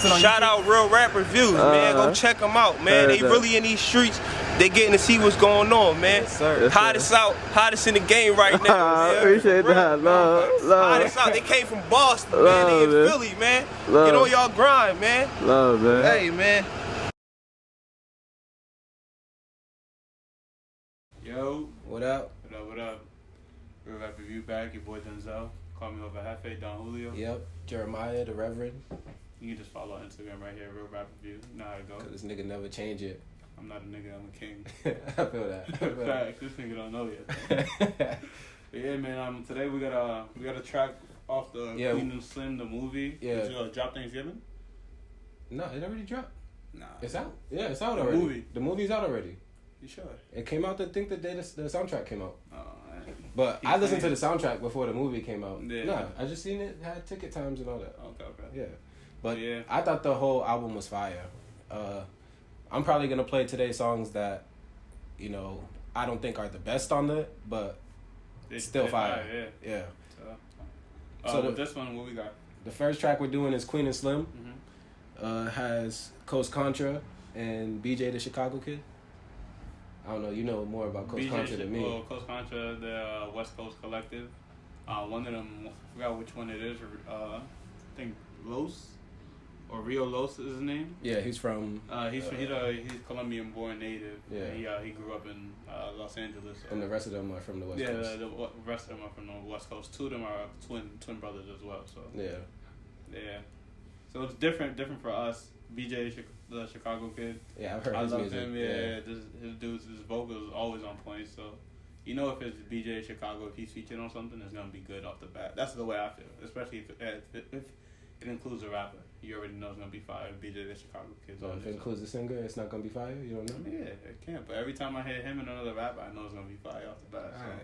Shout out Real Rap Reviews, man. Go check them out, man. They really in these streets. They getting to see what's going on, man. Yes, sir. Hottest out, hottest in the game right now. I appreciate that. Love. Hottest out. They came from Boston, man. They in Philly, man. Get on y'all grind, man. Love, man. Hey, man. Yo. What up? What up, what up? Real Rap Review back. Your boy Denzel. Call me over Hefe, Don Julio. Yep. Jeremiah, the Reverend. You can just follow on Instagram right here, Real Rap Review. You know how to go. Cause this nigga never change it. I'm not a nigga, I'm a king. I feel that. Fact, this nigga don't know yet. But yeah, man. Today we got a track off the Queen&Slim, the movie. Yeah. Did you drop Thanksgiving? No, it already dropped. Nah. It's out. Yeah, it's out already. Movie. The movie's out already. You sure? It came out. I think the day the soundtrack came out. Oh, man. But I listened to the soundtrack before the movie came out. Yeah. Nah, I just seen it had ticket times and all that. Okay. Yeah. But yeah. I thought the whole album was fire. I'm probably gonna play today songs that, you know, I don't think are the best on it, but it's still fire. Yeah. So with this one, what we got? The first track we're doing is Queen&Slim. Mm-hmm. Has Coast Contra and BJ the Chicago Kid. I don't know. You know more about Coast Contra than me. Well, Coast Contra, the West Coast Collective. One of them, I forgot which one it is. I think Los. Or Rio Los is his name. Yeah, he's from. He's Colombian-born native. Yeah. He grew up in Los Angeles. And the rest of them are from the West Coast. Yeah, the rest of them are from the West Coast. Two of them are twin brothers as well. So yeah. So it's different for us. BJ, the Chicago Kid. Yeah, I've heard his music. Him. Yeah. His dude's vocals is always on point. So you know if it's BJ Chicago, if he's featured on something, it's gonna be good off the bat. That's the way I feel, especially if it includes a rapper. You already know it's gonna be fire. BJ the Chicago Kid. So if it includes a singer, it's not gonna be fire. You don't know? I mean, yeah, it can. But every time I hear him and another rapper, I know it's gonna be fire off the bat. So. All right.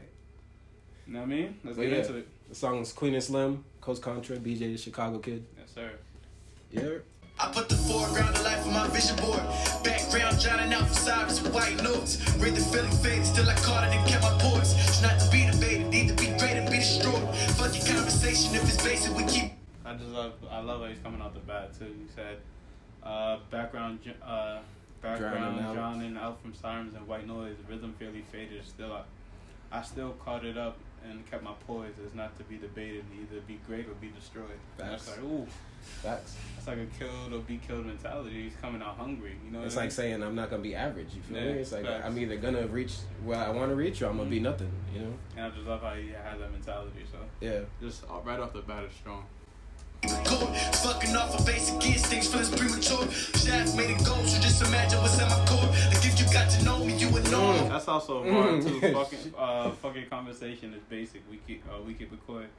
You know what I mean? Let's get into it. The song's Queen&Slim, Coast Contra, BJ the Chicago Kid. Yes, sir. Yeah. I put the foreground of life on my vision board. Background drowning out facades with white notes. Read the feeling faded, still I caught it and kept my poise. It's not to be debated, need to be great and be destroyed. Fuck your conversation if it's basic, we keep. I love how he's coming out the bat too. He said, background drowning out from sirens and white noise. Rhythm fairly faded. Still, I still caught it up and kept my poise. It's not to be debated. Either be great or be destroyed. That's like ooh. Facts. It's like a killed or be killed mentality. He's coming out hungry. You know. It's like saying I'm not gonna be average. You feel me? It's like facts. I'm either gonna reach where I want to reach or I'm gonna be nothing. You know. And I just love how he has that mentality. So yeah. Just right off the bat, it's strong. Fucking off of basic instincts, feelings premature. Shaft made it go, so just imagine what's at my core. Like if you got to know me, you would know. That's also a bar too. Fucking conversation is basic. We keep it quick.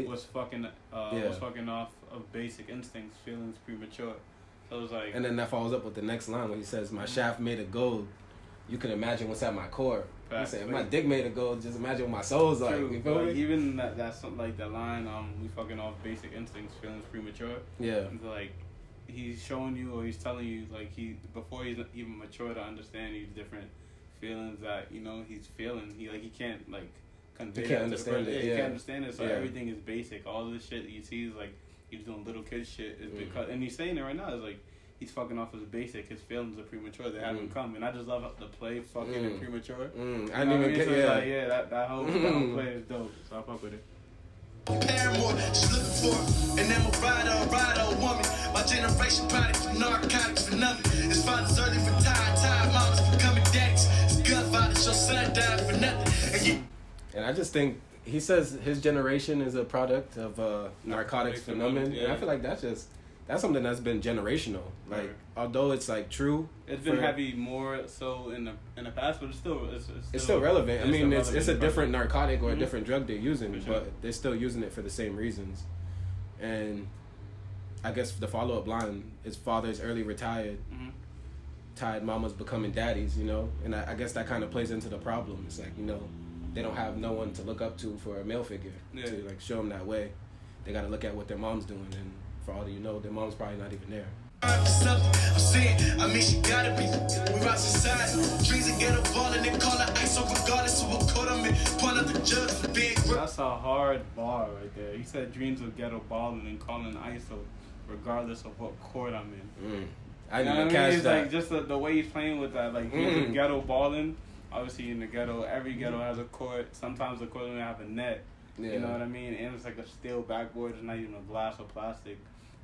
Was fucking off of basic instincts, feelings premature. So it's like. And then that follows up with the next line where he says, "My shaft made of gold. You can imagine what's at my core." He said, "My dick made of gold. Just imagine what my soul's like." You feel me? Even that's something like the line. We fucking off basic instincts, feelings premature. Yeah. It's like he's showing you or he's telling you like before he's even mature to understand these different feelings that he's feeling. He can't like convey. He can't understand it. He can't understand it. So everything is basic. All this shit you see is like he's doing little kid shit is because and he's saying it right now. It's like. He's fucking off his basic. His feelings are premature. They haven't come. And I just love the play fucking and premature. I didn't even get that whole play is dope. So I fuck with it. Paramore, she's looking for an emerald rider, woman. My generation product for narcotics for nothing. His father's early retired, tired mamas becoming daddies. His godfather, your son died for nothing. And I just think he says his generation is a product of narcotics phenomenon. And I feel like that's something that's been generational. Like, although it's like true, it's been heavy more so in the past, but it's still relevant. I mean, it's a different narcotic or a different drug they're using, but they're still using it for the same reasons. And I guess the follow-up line is fathers early retired, tired mamas becoming daddies. And I guess that kind of plays into the problem. It's like they don't have no one to look up to for a male figure to like show them that way. They got to look at what their mom's doing and. For all you know, their mom's probably not even there. I'm saying, she gotta be. We rise inside. Trees and get a ball and they call it ice. So regardless of what court I'm in, point of the judge for being. That's a hard bar right there. He said dreams of ghetto balling and calling ISO. regardless of what court I'm in. I You know didn't what catch I mean? It's that. like just the way he's playing with that. Like he's in ghetto balling. Obviously in the ghetto, every ghetto has a court. Sometimes the court don't have a net. Yeah. You know what I mean? And it's like a steel backboard. It's not even a glass or plastic.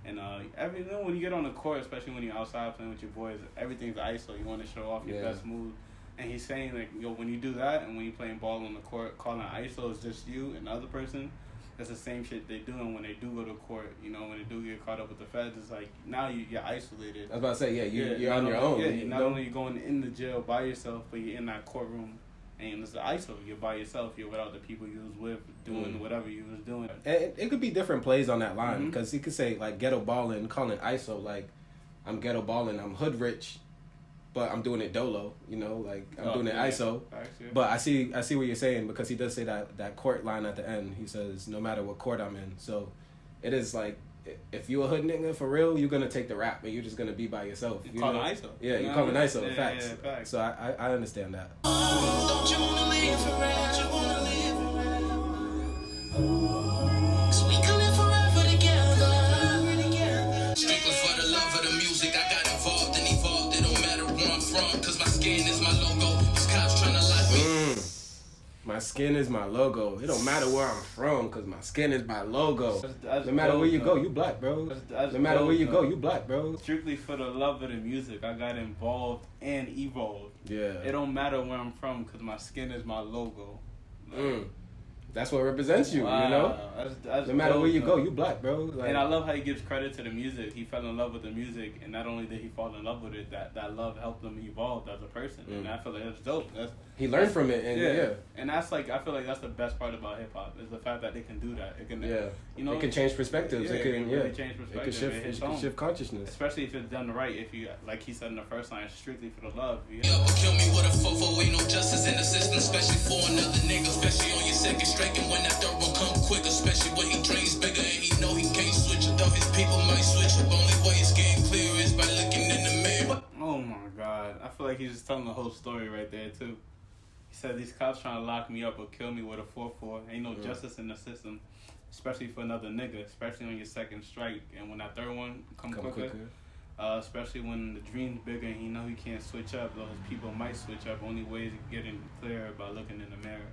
And when you get on the court, especially when you're outside playing with your boys, everything's ISO. You want to show off your best move. And he's saying like, yo, when you do that, and when you're playing ball on the court, calling ISO is just you and the other person. That's the same shit they doing when they do go to court. You know, when they do get caught up with the feds, it's like now you're isolated. I was about to say, you're on your own. Yeah, not only you going in the jail by yourself, but you're in that courtroom. And it's the ISO. You're by yourself. You're without the people you was with doing whatever you was doing. And it could be different plays on that line because he could say like ghetto balling, calling ISO like I'm ghetto balling, I'm hood rich, but I'm doing it dolo. You know, like I'm doing it ISO. Actually. But I see what you're saying because he does say that court line at the end. He says no matter what court I'm in. So it is like if you a hood nigga for real, you're gonna take the rap and you're just gonna be by yourself. You calling ISO. Yeah, you calling ISO. Yeah, facts. yeah, facts. So I understand that. Don't you wanna live forever? You wanna live forever? So we can live forever together. Strictly for the love of the music, I got involved and evolved. It don't matter where I'm from, cause my skin is my logo. These cops tryna lock me. My skin is my logo. It don't matter where I'm from, cause my skin is my logo. That's No matter dope, where you though. go, you black, bro. That's No matter dope, where you though. go, you black, bro. Strictly for the love of the music, I got involved and evolved. Yeah. It don't matter where I'm from, cause my skin is my logo. That's what represents you, Wow. you know? That's No matter dope, where you though. go, you black, bro. Like, And I love how he gives credit to the music. He fell in love with the music, and not only did he fall in love with it, that love helped him evolve as a person. And I feel like that's dope. he learned from it, and yeah. And that's like, I feel like that's the best part about hip hop is the fact that they can do that. It can, Yeah. you know, It can change perspectives. Yeah, it can really change perspective. It can shift, It hits it can home. shift consciousness. Especially if it's done right. If you, like he said in the first line, strictly for the love. You Up or kill me with a fofo, ain't no justice in the system, especially for another nigga, especially on your second strike, and when that third one come quick, especially when he dreams bigger and he know he can't switch it, though his people might switch up. Only way it's getting clear is by looking in the mirror. Oh my God. I feel like he's just telling the whole story right there too. He said these cops trying to lock me up or kill me with a 4-4. Ain't no justice in the system, especially for another nigga, especially on your second strike. And when that third one come quicker. Especially when the dream's bigger and he know he can't switch up, though his people might switch up. Only way is getting clearer by looking in the mirror.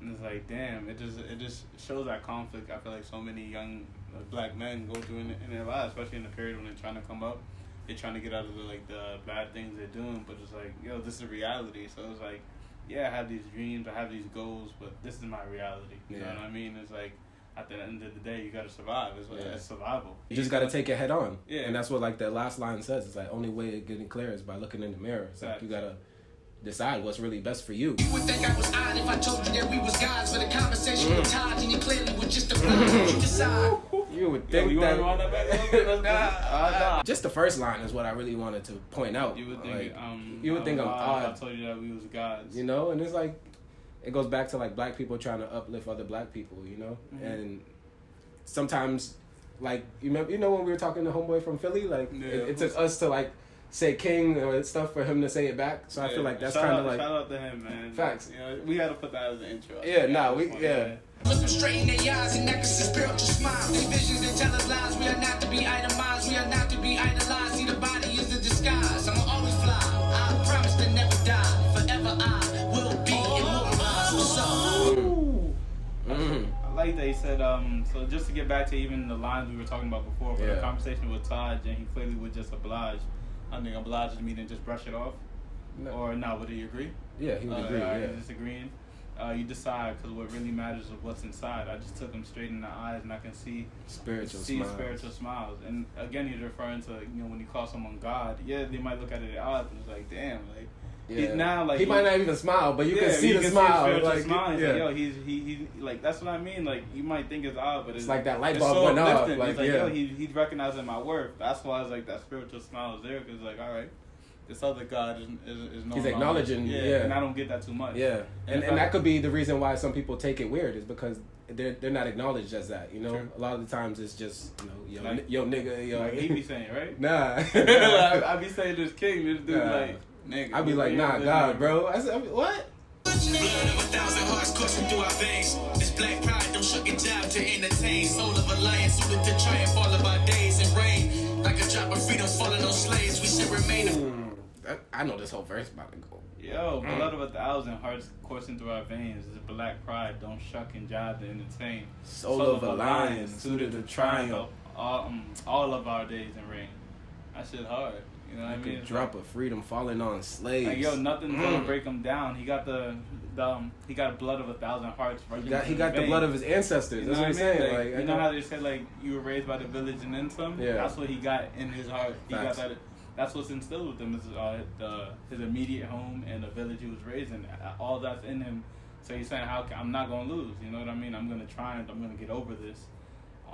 And it's like, damn, it just shows that conflict. I feel like so many young black men go through in their lives, especially in the period when they're trying to come up. They're trying to get out of the bad things they're doing, but it's like, yo, this is reality. So it's like, yeah, I have these dreams, I have these goals, but this is my reality. You know what I mean? It's like, at the end of the day, you gotta survive. It's survival. You just gotta take it head on. Yeah. And that's what like the last line says. It's like only way of getting clear is by looking in the mirror. It's like you gotta decide what's really best for you. You would think I was odd if I told you that we was guys, but the conversation with Todd and you clearly were just a blind. You decide. You would Yeah, think you that. want to run that back a little bit? Nah. Just the first line is what I really wanted to point out. You would think, like, you would think I'm odd. I told you that we was gods. You know, and it's like it goes back to like black people trying to uplift other black people. You know, and sometimes like you know when we were talking to homeboy from Philly, like it took us to like say king or stuff for him to say it back. So I feel like that's kind of like shout out to him, man. Facts. You know, we had to put that as an intro. Look them straight in their eyes and neck is a spiritual smile. They visions that tell us lies. We are not to be itemized. We are not to be idolized. See, the body is the disguise. I'ma always fly. I promise to never die. Forever I will be immortalized. What's up? I like that he said, so just to get back to even the lines we were talking about before, for the conversation with Todd, and he clearly would just oblige. I think obliges me to just brush it off. No. Or no, would he agree? Yeah, he would agree. He's disagreeing. You decide, because what really matters is what's inside. I just took him straight in the eyes, and I can see spiritual smiles. And again, he's referring to, you know, when you call someone God, yeah, they might look at it at odds, and it's like, damn, like, he might not even smile, but you can see the smile. Like, smile. Yo, he's like, that's what I mean. Like, you might think it's odd, but it's like that light it's bulb so went off. uplifting. Like, it's like, yo, he's recognizing my worth. That's why it's like that spiritual smile is there, because like, all right, this other God is no. He's acknowledging, and I don't get that too much. Yeah, and that could be the reason why some people take it weird is because they're not acknowledged as that. You know, True. A lot of the times it's just yo nigga, yo. Like he be saying, right? Nah, I be saying this king, this dude like nigga. I be like, nah, God, bro. I said, what? Blood of 1,000 hearts coursing through our veins. This black pride don't shuck a job to entertain. Soul of a lion suited to triumph all of our days. And like a drop of freedom falling on slaves. We should remain. I know this whole verse about to go. Yo, blood of 1,000 hearts coursing through our veins. This is black pride. Don't shuck and jive to entertain. Soul of a lion, suited to triumph. All of our days in reign. That shit hard. You know what I mean? Drop of freedom falling on slaves. Like, yo, nothing's gonna break him down. He got he got blood of 1,000 hearts. He got the blood of his ancestors. You know That's what he's saying. Like, you know how they say, like, you were raised by the village and then some? Yeah. That's what he got in his heart. He Facts. got that. That's what's instilled with him is his immediate home and the village he was raised in. All that's in him. So he's saying, I'm not gonna lose. You know what I mean? I'm gonna triumph. I'm gonna get over this.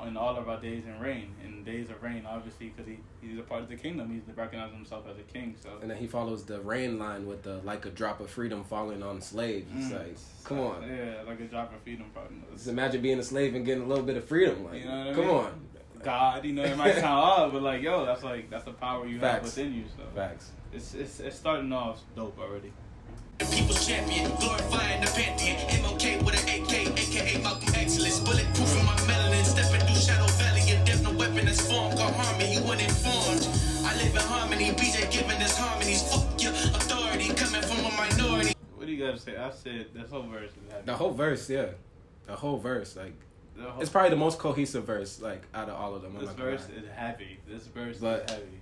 In all of our days in reign, in days of reign, obviously, because he's a part of the kingdom. He's recognizing himself as a king. So, and then he follows the rain line with the like a drop of freedom falling on slaves. It's like, come on. Yeah, like a drop of freedom. Probably. Just imagine being a slave and getting a little bit of freedom. Like, You know what I come mean? on. God, you know, it might sound odd, but like, yo, that's the power you have Facts. within you. So Facts. It's starting off dope already. The people's champion, glorifying the pantheon. MLK with an AK, aka Malcolm Excellence. Bulletproof in my melanin, stepping through Shadow Valley. And death, no weapon that's formed, called harmony. You uninformed. I live in harmony, BJ giving us harmonies. Fuck your authority, coming from a minority. What do you gotta say? I said this whole verse is happy. The whole verse, yeah. The whole verse, like, The whole- it's probably the most cohesive verse, like, out of all of them. I'm This not gonna verse lie. is heavy. This verse But- is heavy.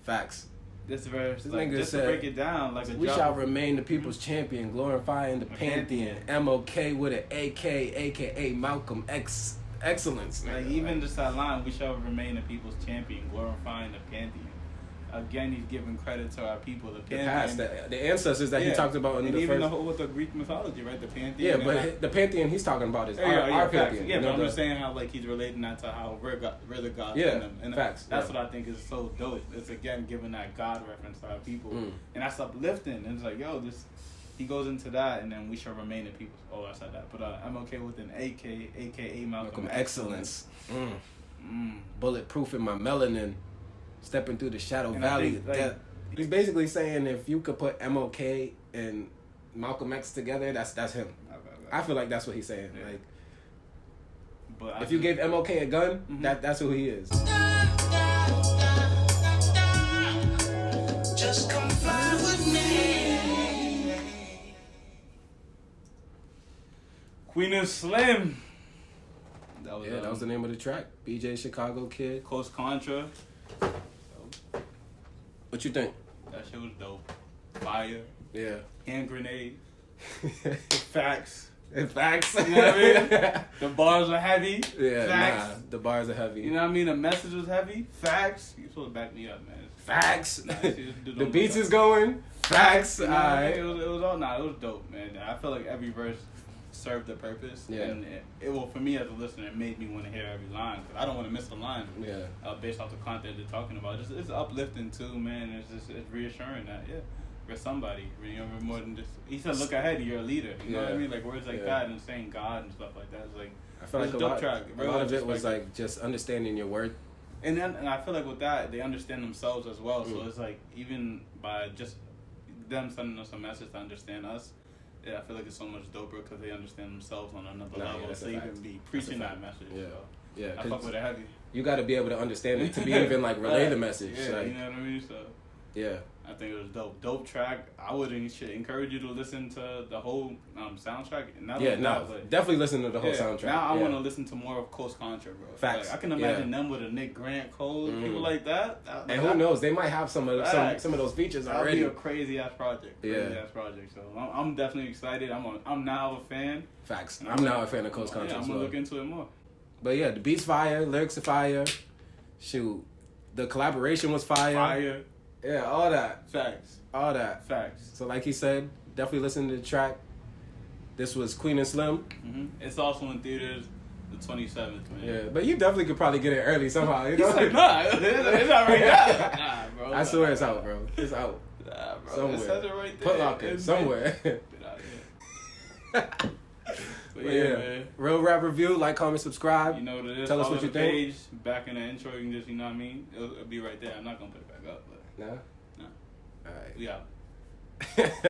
Facts. This verse, This like, nigga just to said, break it down, like a We drop shall of- remain the people's champion, glorifying the pantheon. MOK with an AK, aka Malcolm X Excellence. Like, nigga. even just that line, we shall remain the people's champion, glorifying the pantheon. Again, he's giving credit to our people, the the pantheon. past, the ancestors that he talked about in and the even first. the whole with the Greek mythology, right? The pantheon. Yeah, and but that- the pantheon he's talking about is Yeah, our facts. pantheon. Yeah, you but know, I'm the- just saying how like he's relating that to how we're the gods Yeah, in them. And facts, that's yeah. what I think is so dope. It's again giving that God reference to our people, Mm. and that's uplifting. And it's like, yo, this he goes into that, and then we shall remain in people. Oh, I said that, but I'm okay with an AK, aka Malcolm Excellence. Mm. Bulletproof in my melanin, stepping through the Shadow And I Valley. think, like- Death. He's basically saying if you could put MOK and Malcolm X together, that's him. I feel like that's what he's saying. Yeah. Like, But if you gave MOK a gun, Mhm. that's who he is. Just come fly with me. Queen&Slim. That was the name of the track. BJ Chicago Kid. Coast Contra. What you think? That shit was dope. Fire. Yeah. Hand grenade. Facts. Facts. You know what I mean? The bars are heavy. Yeah, Facts. nah, the bars are heavy. You know what I mean? The message was heavy. Facts. You supposed to back me up, man. Facts. Nah, you just do The those beats stuff. is going. Facts. You know what I mean? Alright. It was all it was dope, man. I feel like every verse served a purpose. Yeah. And it will, for me as a listener, it made me want to hear every line. Cause I don't want to miss a line. Yeah. Based off the content they're talking about. It's uplifting too, man. It's reassuring that, yeah, we're somebody. You know, we're more than just. He said, look ahead, you're a leader. You know what I Yeah. mean? Like words like Yeah. that and saying God and stuff like that. It's like, I feel it's like a a dope lot, track. a lot of it was Perspective. like just understanding your worth. And I feel like with that, they understand themselves as well. So Mm. it's like, even by just them sending us a message to understand us, yeah, I feel like it's so much doper because they understand themselves on another Nah, level. yeah, that's so a even fact. be That's a preaching that fact. message. Yeah. So Yeah, I fuck 'cause with it heavy. you got to be able to understand it to be even like relay the message. Yeah, like, you know what I mean? So yeah. I think it was dope. Dope track. I would encourage you to listen to the whole soundtrack. Not Yeah, only no, that, but definitely listen to the whole yeah, soundtrack. Now I yeah. want to listen to more of Coast Contra, bro. Facts. Like, I can imagine them with a Nick Grant, Cole, Mhm. people like that. And who knows? They might have some of Facts. some of those features That'll already. be a crazy ass project. Yeah. Crazy ass project. So I'm definitely excited. I'm now a fan. Facts. I'm now a fan of Coast Contra Yeah, I'm as gonna well. look into it more. But yeah, the beats fire, lyrics are fire. Shoot, the collaboration was fire. Fire. Yeah, all that, Facts. all that. Facts. So like he said, definitely listen to the track. This was Queen&Slim. Mm-hmm. It's also in theaters the 27th, man. Yeah, but you definitely could probably get it early somehow. You know? He's like, nah, it's not right now. Nah, bro. I swear it's out, bro. It's out. Nah, bro. Somewhere. It says it right there. Put Locker, It's somewhere. Get out of here. But But yeah, yeah, man. Real Rap Review. Like, comment, subscribe. You know what it is. Tell us Follow what you the think. page. Back in the intro, you can just, you know what I mean? It'll be right there. I'm not going to put it back up, but Nah? no. Alright. We out.